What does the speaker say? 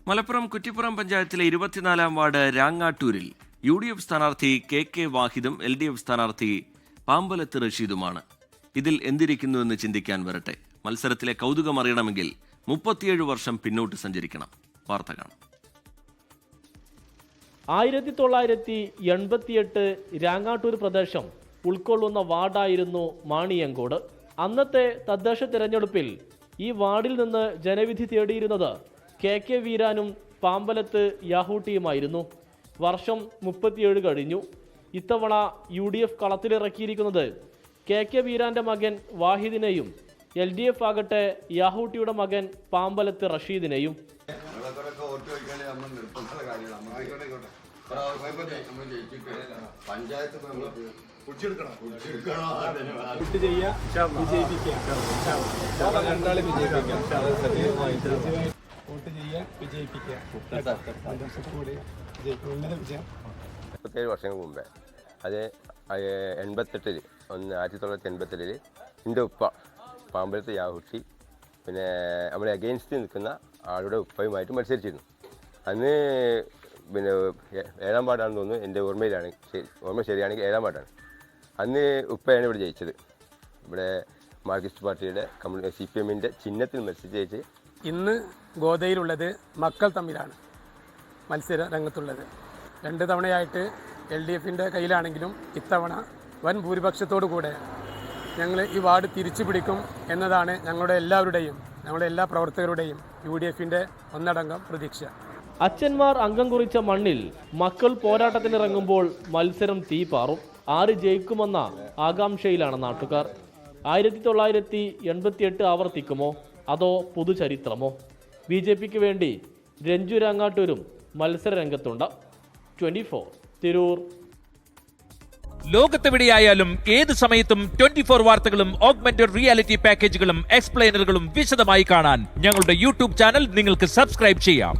മലപ്പുറം കുറ്റിപ്പുറം പഞ്ചായത്തിലെ 24-ാം ward രാങ്ങാട്ടൂരിൽ UDF സ്ഥാനാർത്ഥി KK വാഹിദും LDF സ്ഥാനാർത്ഥി പാമ്പലത്ത് റഷീദുമാണ്. ഇതിൽ എന്തിരിക്കുന്നുവെന്ന് ചിന്തിക്കാൻ വരട്ടെ. മത്സരത്തിലെ കൗതുകം അറിയണമെങ്കിൽ 37 വർഷം പിന്നോട്ട് സഞ്ചരിക്കണം. വാർത്ത കാണാം. 1988 രാങ്ങാട്ടൂർ പ്രദേശം ഉൾക്കൊള്ളുന്ന വാർഡായിരുന്നു മാണിയങ്കോട്. അന്നത്തെ തദ്ദേശ തെരഞ്ഞെടുപ്പിൽ ഈ വാർഡിൽ നിന്ന് ജനവിധി തേടിയിരുന്നത് KK വീരാനും പാമ്പലത്ത് യാഹൂട്ടിയുമായിരുന്നു. വർഷം 37 കഴിഞ്ഞു. ഇത്തവണ UDF കളത്തിലിറക്കിയിരിക്കുന്നത് KK വീരാന്റെ മകൻ വാഹിദിനെയും LDF ആകട്ടെ യാഹൂട്ടിയുടെ മകൻ പാമ്പലത്ത് റഷീദിനെയും. വർഷങ്ങൾക്ക് മുമ്പേ അത് 1988 എൻ്റെ ഉപ്പ പാമ്പലത്ത് യാഹൂട്ടി പിന്നെ നമ്മളെ അഗെയിൻസ്റ്റ് നിൽക്കുന്ന ആളുടെ ഉപ്പയുമായിട്ട് മത്സരിച്ചിരുന്നു. അന്ന് പിന്നെ 7-ാം വാർഡാണെന്ന് തോന്നുന്നു, എൻ്റെ ഓർമ്മ ശരിയാണെങ്കിൽ 7-ാം വാർഡാണ്. അന്ന് ഉപ്പയാണ് ഇവിടെ ജയിച്ചത്. ഇവിടെ മാർക്സിസ്റ്റ് പാർട്ടിയുടെ CPM-ൻ്റെ ചിഹ്നത്തിൽ മത്സരിച്ച് ജയിച്ച്. ഇന്ന് ഗോദയിലുള്ളത് മക്കൾ തമ്മിലാണ് മത്സര രംഗത്തുള്ളത്. 2 തവണയായിട്ട് LDFൻ്റെ കയ്യിലാണെങ്കിലും ഇത്തവണ വൻ ഭൂരിപക്ഷത്തോടു കൂടെ ഞങ്ങൾ ഈ വാർഡ് തിരിച്ചു പിടിക്കും എന്നതാണ് ഞങ്ങളുടെ എല്ലാ പ്രവർത്തകരുടെയും UDFൻ്റെ ഒന്നടങ്കം പ്രതീക്ഷ. അച്ഛന്മാർ അംഗം കുറിച്ച മണ്ണിൽ മക്കൾ പോരാട്ടത്തിനിറങ്ങുമ്പോൾ മത്സരം തീപാറും. ആര് ജയിക്കുമെന്ന ആകാംക്ഷയിലാണ് നാട്ടുകാർ. 1988 ആവർത്തിക്കുമോ അതോ പുതുചരിത്രമോ? BJPക്ക് വേണ്ടി രഞ്ജു രാങ്ങാട്ടൂരും മത്സര രംഗത്തുണ്ട്. 24 തിരൂർ. ലോകത്തെവിടെയായാലും ഏത് സമയത്തും 24 വാർത്തകളും ഓഗ്മെന്റഡ് റിയാലിറ്റി പാക്കേജുകളും എക്സ്പ്ലെയിനറുകളും വിശദമായി കാണാൻ ഞങ്ങളുടെ YouTube ചാനൽ നിങ്ങൾക്ക് സബ്സ്ക്രൈബ് ചെയ്യാം.